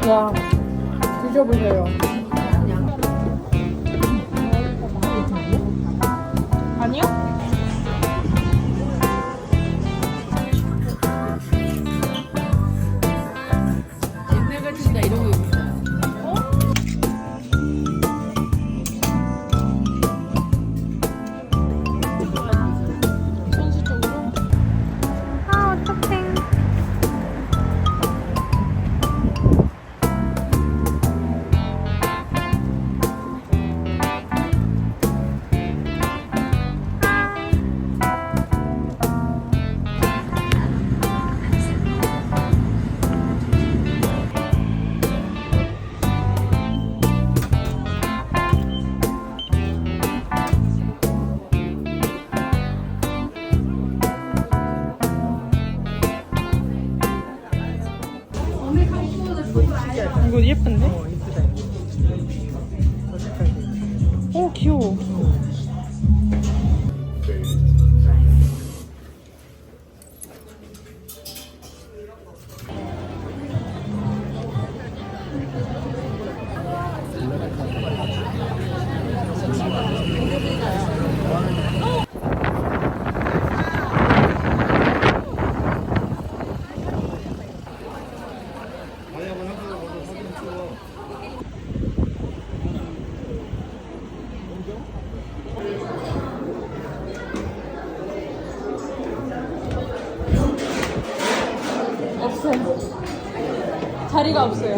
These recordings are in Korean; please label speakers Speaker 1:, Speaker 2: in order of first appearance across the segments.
Speaker 1: 와, 드셔보세요. 아니요?
Speaker 2: 옛날 같은 나 이런 거 입는다.
Speaker 1: 선수 쪽으로? 아, 어떡해. 이거 예쁜데?
Speaker 3: 이쁘다.
Speaker 1: 오, 귀여워. 없어요. 자리가 없어요.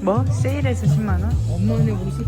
Speaker 1: 뭐? 세일해서 10만 원?
Speaker 2: 엄마네 옷이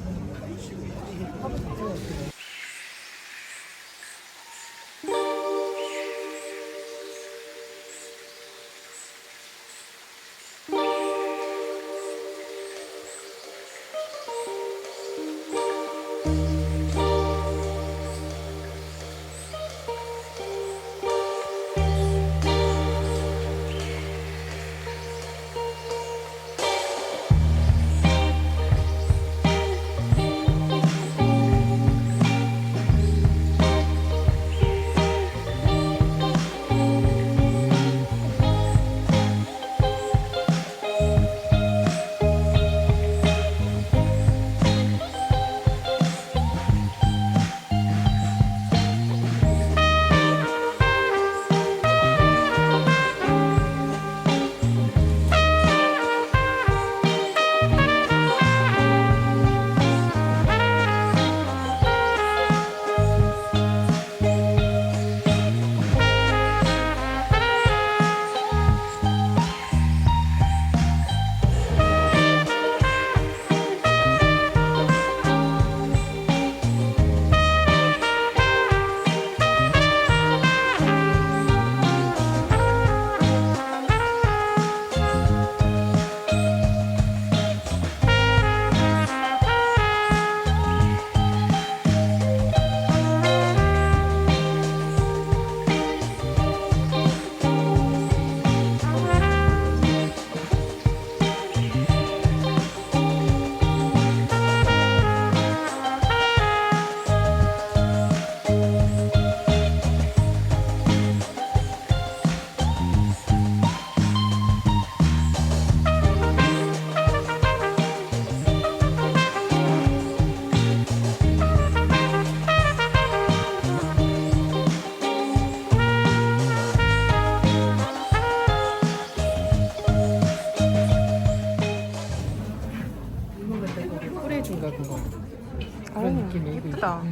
Speaker 1: 예쁘다.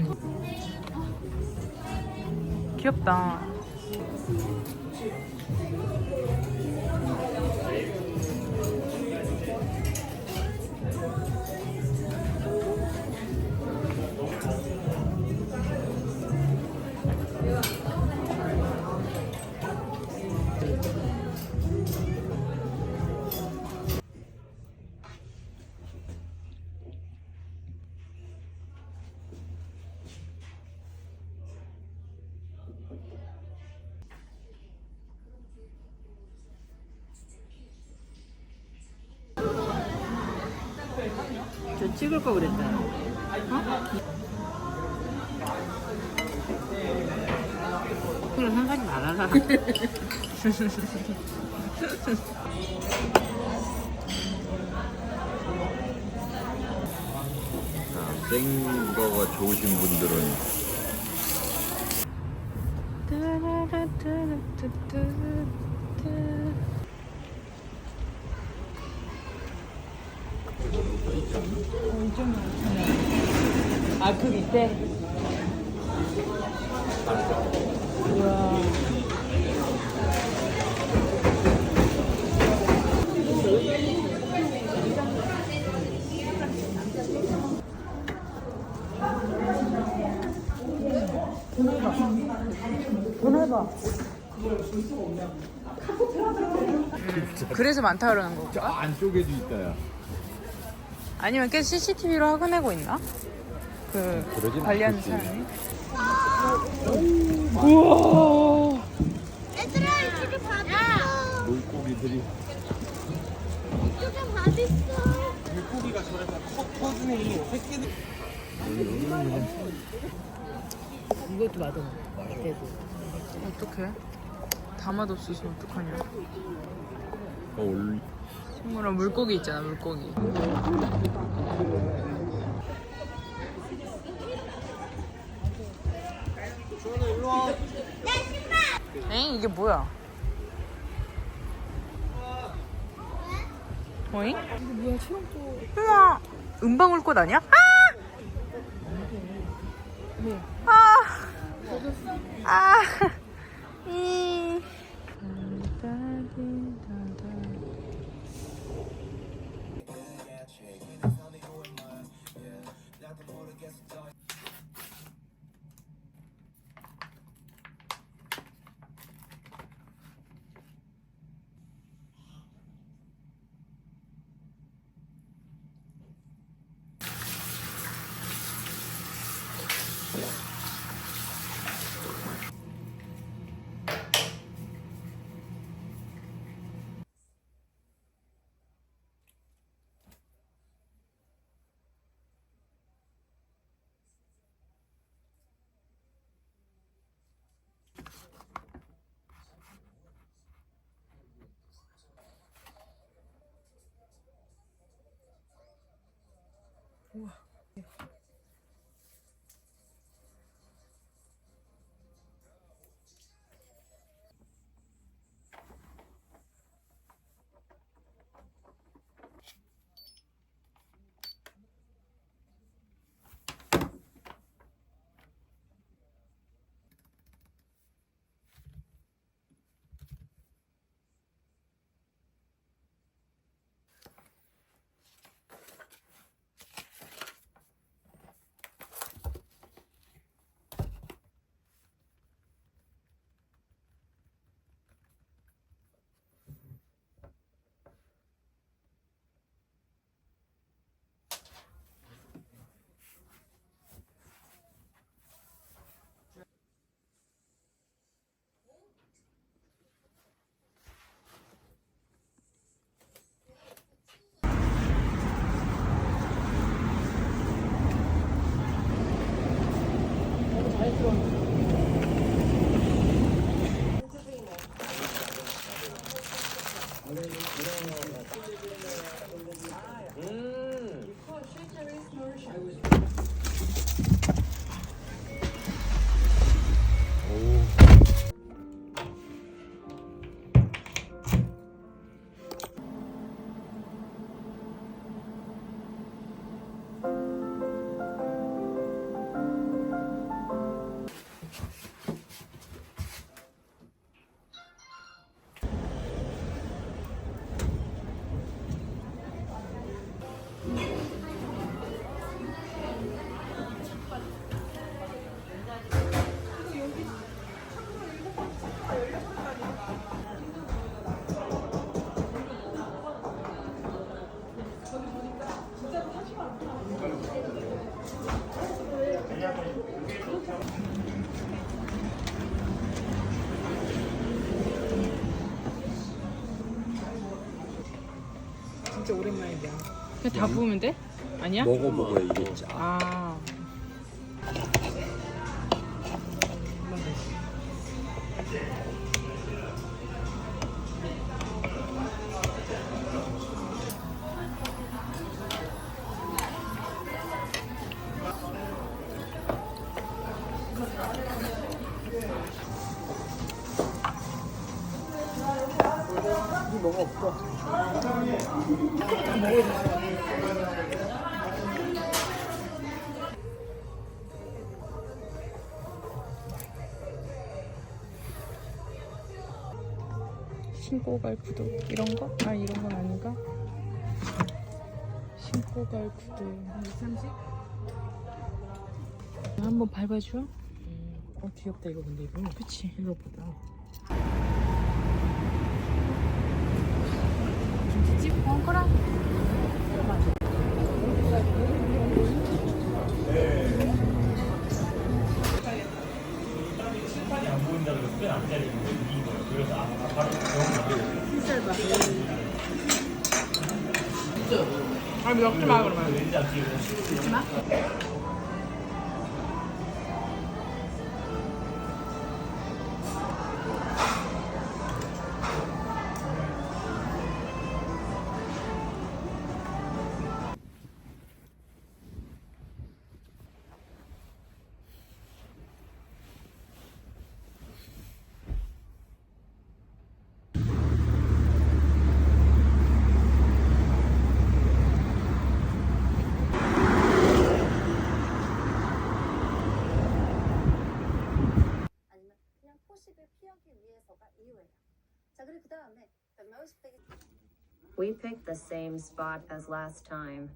Speaker 1: 귀엽다.
Speaker 2: 저 찍을 거 그랬다. 그럼 상관이 말아라.
Speaker 3: 생 거가 좋으신 분들은
Speaker 2: 아, 그 밑에? 우와.
Speaker 1: 그래서 많다 그러는 거.
Speaker 3: 저 안쪽에도 있다야.
Speaker 1: 아니면 계속 CCTV로 확인하고 있나? 그
Speaker 3: 그러진
Speaker 1: 관리하는
Speaker 3: 않겠지.
Speaker 1: 사람이. 우와.
Speaker 4: 얘들아 이쪽에 밥 있어.
Speaker 3: 물고기들이
Speaker 4: 이쪽에 밥 있어.
Speaker 2: 이것도 맛없어. 대구.
Speaker 1: 어떡해? 다 맛없어서 어떡하냐.
Speaker 3: 올
Speaker 1: 친구랑 물고기 있잖아, 물고기. 엥? 이게 뭐야? 어잉? 이게 뭐야, 초롱꽃. 우와! 은방울꽃 아니야? 아! 아! 아! 이. 그냥 다 부으면 돼? 아니야?
Speaker 3: 먹어보고 이게 짜.
Speaker 1: 아.
Speaker 2: 뭐가 없어.
Speaker 1: 신고 갈 구두 이런 거? 아 이런 건 아닌가? 신고 갈 구두 30? 한번 밟아줘.
Speaker 2: 귀엽다 이거 근데 이거.
Speaker 1: 그치.
Speaker 2: 생각보다.
Speaker 1: 김치찜 먹어라. 아 먹지 마 그러면. 먹지 마.
Speaker 5: 아니면 그냥 포식을 피하기 위해서가 이유예요. 자, 그리고 그 다음에 the most big
Speaker 6: We picked the same spot as last time.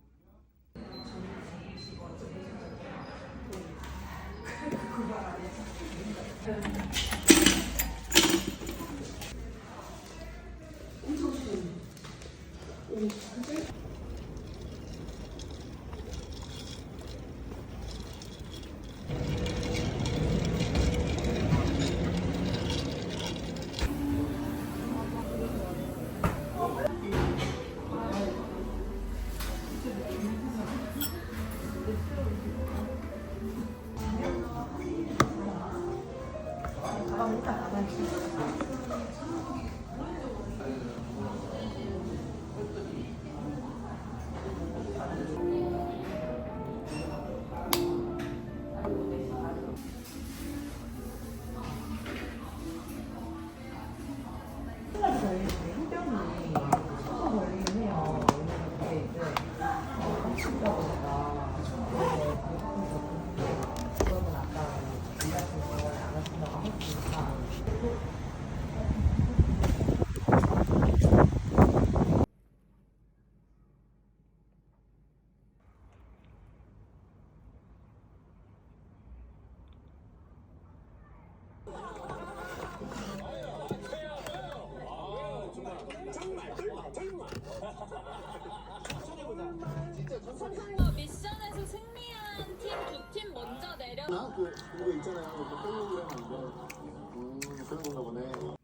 Speaker 7: 미션에서 승리한 팀 두 팀 먼저 내려.
Speaker 8: 그거 있잖아요. 그 팬로그램 이거. 그런 건가 보네.